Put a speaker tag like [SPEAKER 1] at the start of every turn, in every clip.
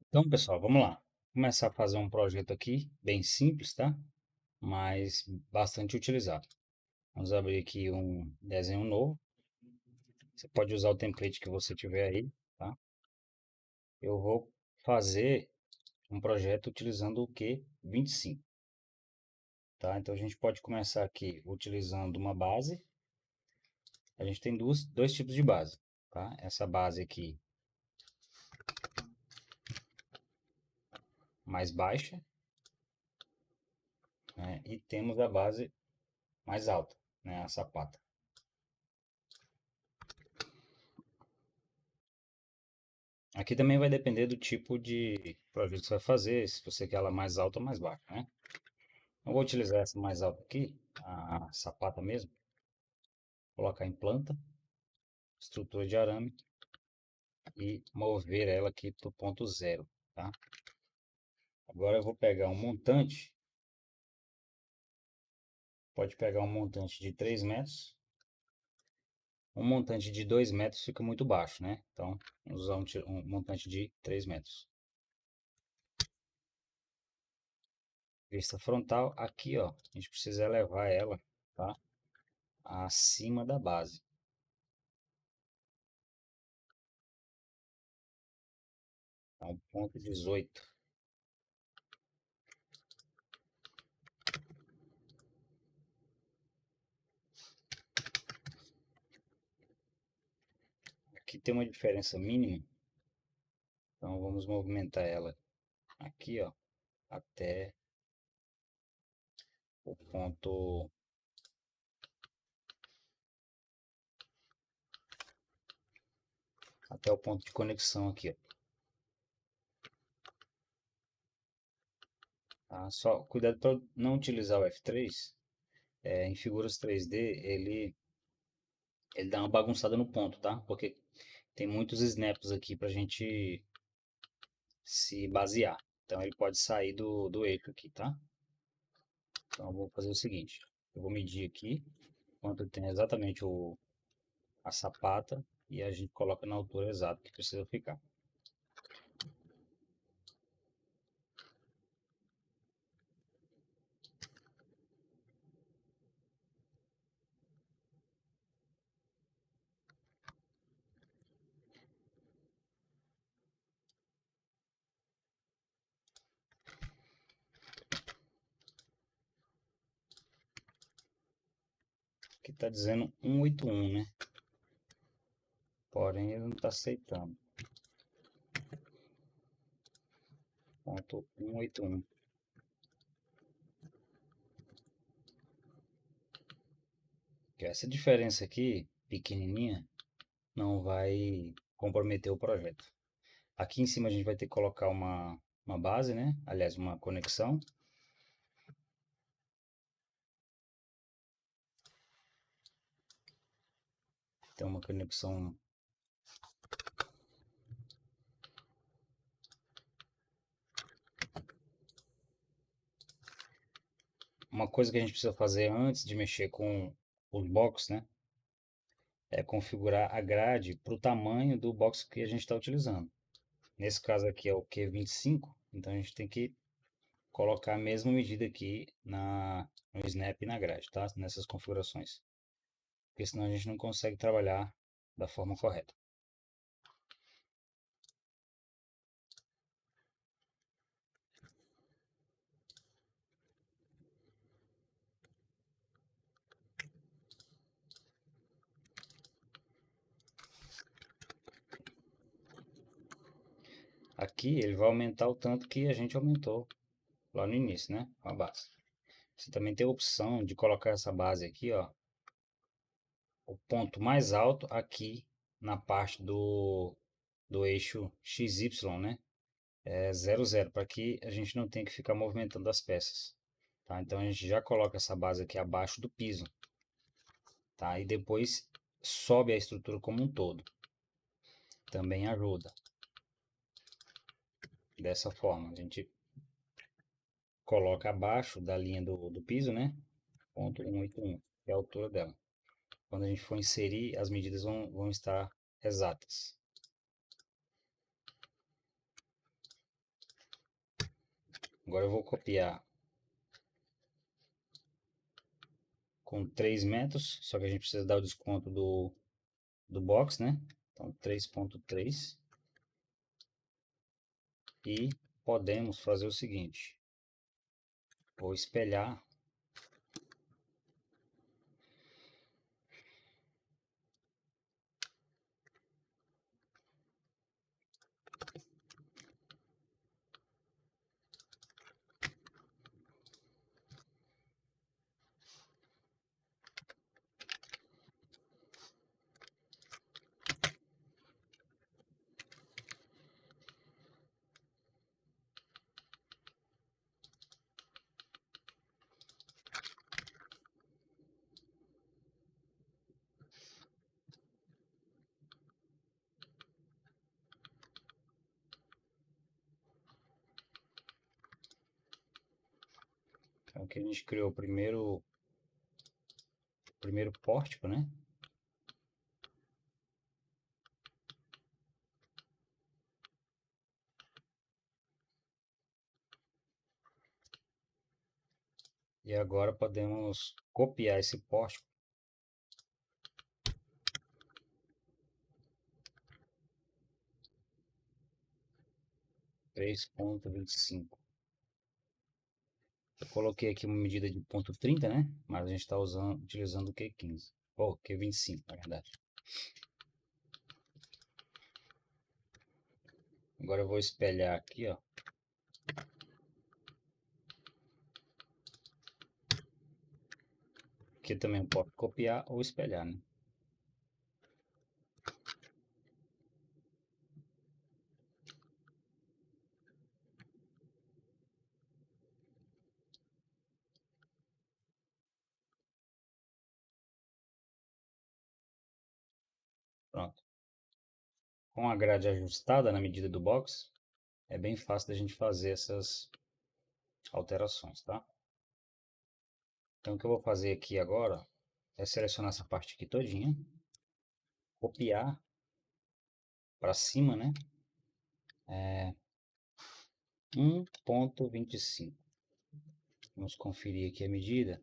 [SPEAKER 1] Então, pessoal, vamos lá. Começar a fazer um projeto aqui, bem simples, tá? Mas bastante utilizado. Vamos abrir aqui um desenho novo. Você pode usar o template que você tiver aí, tá? Eu vou fazer um projeto utilizando o Q25, tá? Então a gente pode começar aqui utilizando uma base. A gente tem dois tipos de base, tá? Essa base aqui mais baixa, né? E temos a base mais alta, né? A sapata. Aqui também vai depender do tipo de projeto que você vai fazer, se você quer ela mais alta ou mais baixa, né? Eu vou utilizar essa mais alta aqui, a sapata mesmo, colocar em planta, estrutura de arame e mover ela aqui para o ponto zero, tá? Agora eu vou pegar um montante, pode pegar um montante de 3 metros, um montante de 2 metros fica muito baixo, né? Então, vamos usar um montante de 3 metros. Vista frontal, aqui ó, a gente precisa elevar ela, tá? Acima da base. Então, ponto 18. Aqui tem uma diferença mínima, então vamos movimentar ela aqui, ó, até o ponto, até o ponto de conexão aqui, ó, tá? Só cuidado para não utilizar o F3, em figuras 3D ele dá uma bagunçada no ponto, tá? Porque tem muitos snaps aqui pra gente se basear, então ele pode sair do eixo aqui, tá? Então eu vou fazer o seguinte, eu vou medir aqui quanto tem exatamente a sapata e a gente coloca na altura exata que precisa ficar. Aqui tá dizendo 181, né? Porém ele não está aceitando. Ponto 181. Essa diferença aqui, pequenininha, não vai comprometer o projeto. Aqui em cima a gente vai ter que colocar uma base, né? Aliás, uma conexão. Tem uma conexão. Uma coisa que a gente precisa fazer antes de mexer com os box, né? É configurar a grade para o tamanho do box que a gente está utilizando. Nesse caso aqui é o Q25, então a gente tem que colocar a mesma medida aqui no Snap e na grade, tá? Nessas configurações. Porque senão a gente não consegue trabalhar da forma correta. Aqui ele vai aumentar o tanto que a gente aumentou lá no início, né? A base. Você também tem a opção de colocar essa base aqui, ó, o ponto mais alto aqui na parte do eixo XY, né? É 00, para que a gente não tenha que ficar movimentando as peças. Tá? Então a gente já coloca essa base aqui abaixo do piso, tá? E depois sobe a estrutura como um todo. Também ajuda. Dessa forma, a gente coloca abaixo da linha do piso, né? Ponto 181, que é a altura dela. Quando a gente for inserir, as medidas vão estar exatas. Agora eu vou copiar com 3 metros, só que a gente precisa dar o desconto do box, né? Então 3.3. E podemos fazer o seguinte, vou espelhar então, aqui a gente criou o primeiro pórtico, né? E agora podemos copiar esse pórtico 3.25. Eu coloquei aqui uma medida de 0,30, né? Mas a gente está utilizando o Q15. Ou Q25, na verdade. Agora eu vou espelhar aqui, ó. Aqui também pode copiar ou espelhar, né? Pronto. Com a grade ajustada na medida do box, é bem fácil da gente fazer essas alterações, tá? Então o que eu vou fazer aqui agora é selecionar essa parte aqui todinha, copiar para cima, né? 1.25. Vamos conferir aqui a medida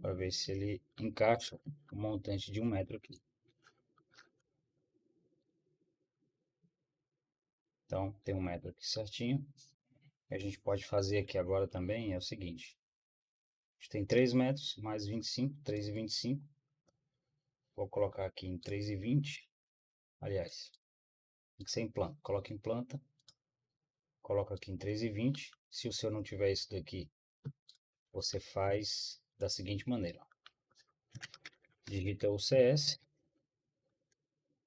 [SPEAKER 1] para ver se ele encaixa o montante de 1 metro aqui. Então tem 1 metro aqui certinho. A gente pode fazer aqui agora também é o seguinte. A gente tem 3 metros mais 25, 3,25. Vou colocar aqui em 3,20. Aliás, tem que ser em planta. Coloca em planta. Coloca aqui em 3,20. Se o seu não tiver isso daqui, você faz da seguinte maneira. Digita o CS.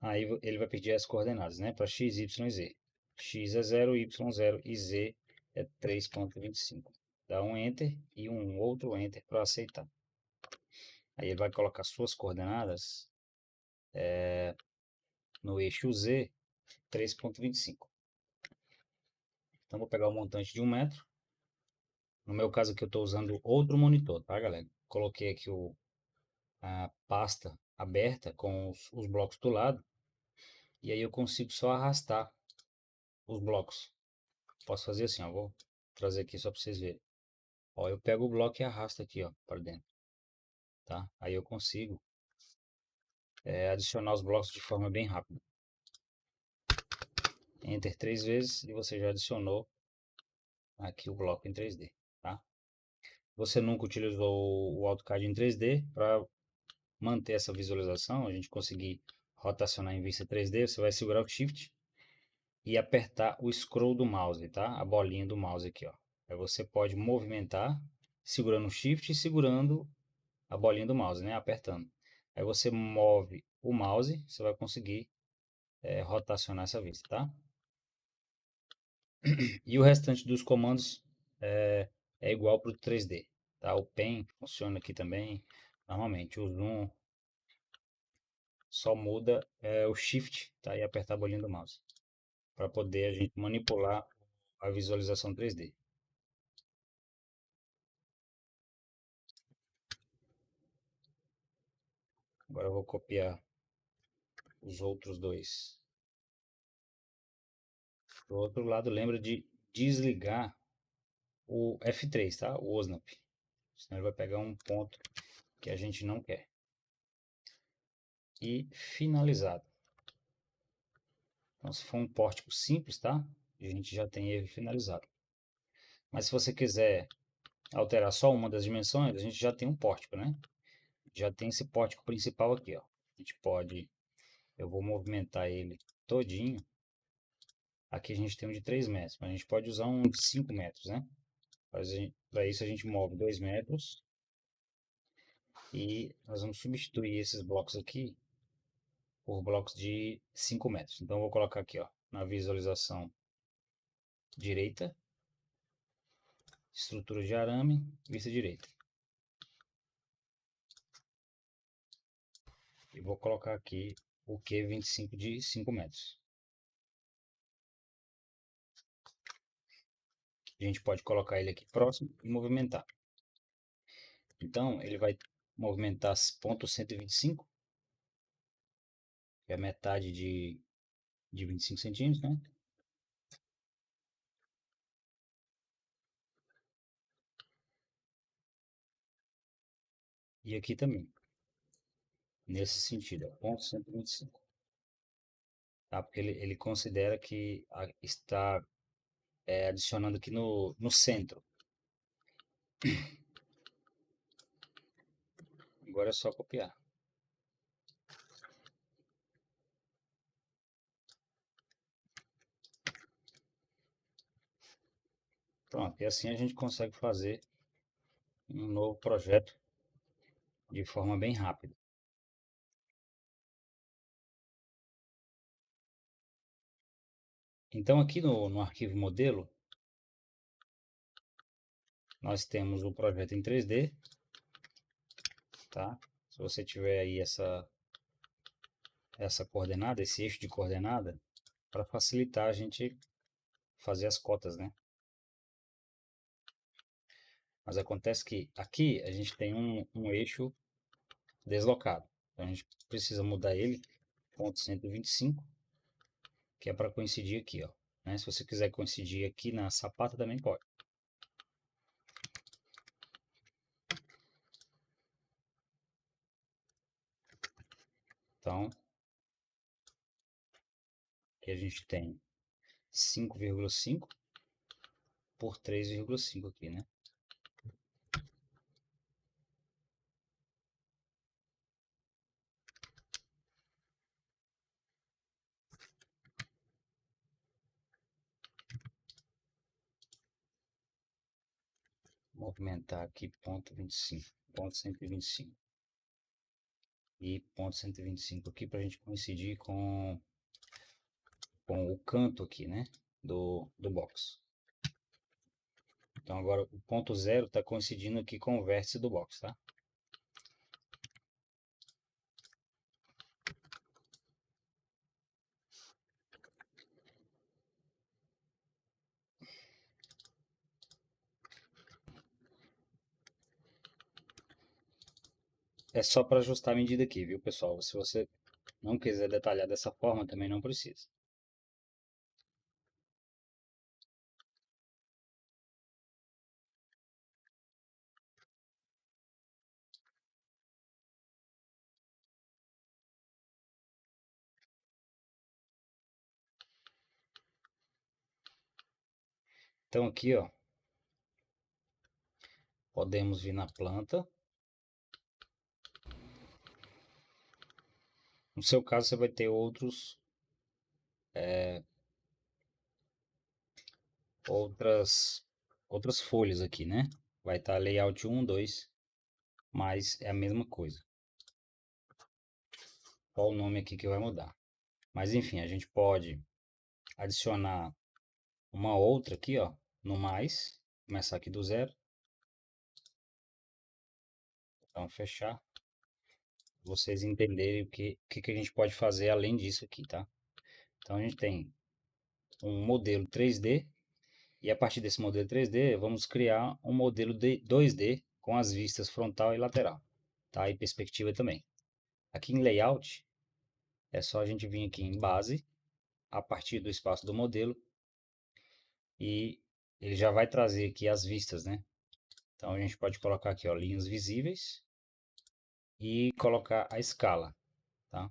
[SPEAKER 1] Aí ele vai pedir as coordenadas, né? Para x, y e z. X é 0, y 0 e z é 3.25. Dá um Enter e um outro Enter para aceitar. Aí ele vai colocar suas coordenadas no eixo Z, 3.25. Então vou pegar o montante de 1 metro. No meu caso aqui eu estou usando outro monitor, tá, galera? Coloquei aqui a pasta aberta com os blocos do lado. E aí eu consigo só arrastar os blocos. Posso fazer assim, ó. Vou trazer aqui só para vocês verem. Ó, eu pego o bloco e arrasto aqui, ó, para dentro, tá? Aí eu consigo adicionar os blocos de forma bem rápida. Enter 3 vezes e você já adicionou aqui o bloco em 3D, tá? Você nunca utilizou o AutoCAD em 3D para manter essa visualização, a gente conseguir rotacionar em vista 3D, você vai segurar o Shift e apertar o scroll do mouse, tá? A bolinha do mouse aqui, ó. Aí você pode movimentar segurando o Shift e segurando a bolinha do mouse, né? Apertando. Aí você move o mouse, você vai conseguir rotacionar essa vista, tá? E o restante dos comandos é igual para o 3D, tá? O Pen funciona aqui também, normalmente. O Zoom só muda o Shift, tá? E apertar a bolinha do mouse, para poder a gente manipular a visualização 3D. Agora eu vou copiar os outros dois. Do outro lado, lembra de desligar o F3, tá? O OSNAP. Senão ele vai pegar um ponto que a gente não quer. E finalizado. Então, se for um pórtico simples, tá? A gente já tem ele finalizado. Mas se você quiser alterar só uma das dimensões, a gente já tem um pórtico, né? Já tem esse pórtico principal aqui, ó. A gente pode, eu vou movimentar ele todinho. Aqui a gente tem um de 3 metros, mas a gente pode usar um de 5 metros, né? Para isso a gente move 2 metros e nós vamos substituir esses blocos aqui por blocos de 5 metros. Então eu vou colocar aqui, ó, na visualização direita, estrutura de arame, vista direita. E vou colocar aqui o Q25 de 5 metros. A gente pode colocar ele aqui próximo e movimentar. Então, ele vai movimentar ponto 125, que é metade de 25 centímetros, né? E aqui também, nesse sentido, é ponto 125. Tá? Porque ele considera que está adicionando aqui no centro. Agora é só copiar. Pronto, e assim a gente consegue fazer um novo projeto de forma bem rápida. Então aqui no arquivo modelo, nós temos o projeto em 3D, tá? Se você tiver aí essa coordenada, esse eixo de coordenada, para facilitar a gente fazer as cotas, né? Mas acontece que aqui a gente tem um eixo deslocado. Então a gente precisa mudar ele, ponto 125, que é para coincidir aqui, ó. Né? Se você quiser coincidir aqui na sapata, também pode. Então, aqui a gente tem 5,5 por 3,5 aqui, né? Movimentar aqui ponto 25, ponto 125 e ponto 125 aqui para a gente coincidir com o canto aqui, né? Do box. Então agora o ponto zero está coincidindo aqui com o vértice do box, tá? É só para ajustar a medida aqui, viu, pessoal? Se você não quiser detalhar dessa forma, também não precisa. Então aqui, ó, podemos vir na planta. No seu caso, você vai ter outras, outras folhas aqui, né? Vai estar layout 1, 2, mas é a mesma coisa. Só o nome aqui que vai mudar. Mas enfim, a gente pode adicionar uma outra aqui, ó, no mais. Começar aqui do zero. Então, fechar. Vocês entenderem o que a gente pode fazer além disso aqui, tá? Então, a gente tem um modelo 3D. E a partir desse modelo 3D, vamos criar um modelo de 2D com as vistas frontal e lateral, tá? E perspectiva também. Aqui em Layout, é só a gente vir aqui em Base, a partir do espaço do modelo, e ele já vai trazer aqui as vistas, né? Então a gente pode colocar aqui, ó, linhas visíveis e colocar a escala, tá?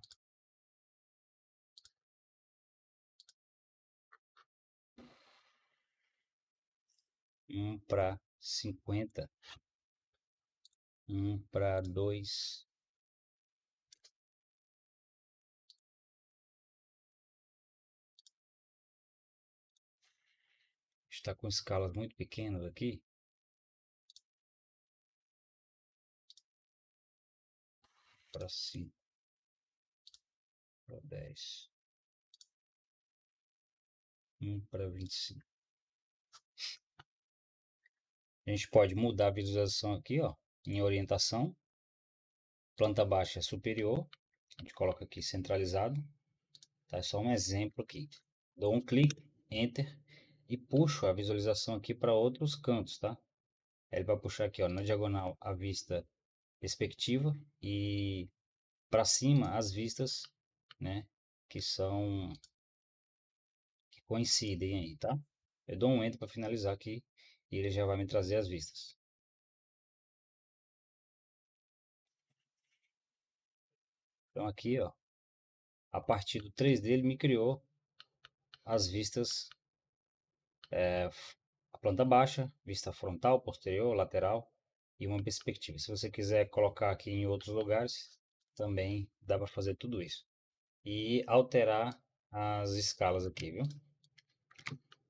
[SPEAKER 1] Para 50, 1:2. Está com escalas muito pequenas aqui. Para 5, para 10, 1:25. A gente pode mudar a visualização aqui, ó, em orientação. Planta baixa é superior. A gente coloca aqui centralizado. Tá? É só um exemplo aqui. Dou um clique, Enter, e puxo a visualização aqui para outros cantos, tá? Ele vai puxar aqui, ó, na diagonal a vista perspectiva e para cima as vistas, né, que são que coincidem aí, tá? Eu dou um Enter para finalizar aqui e ele já vai me trazer as vistas. Então aqui, ó, a partir do 3D ele me criou as vistas, a planta baixa, vista frontal, posterior, lateral e uma perspectiva. Se você quiser colocar aqui em outros lugares, também dá para fazer tudo isso. E alterar as escalas aqui, viu?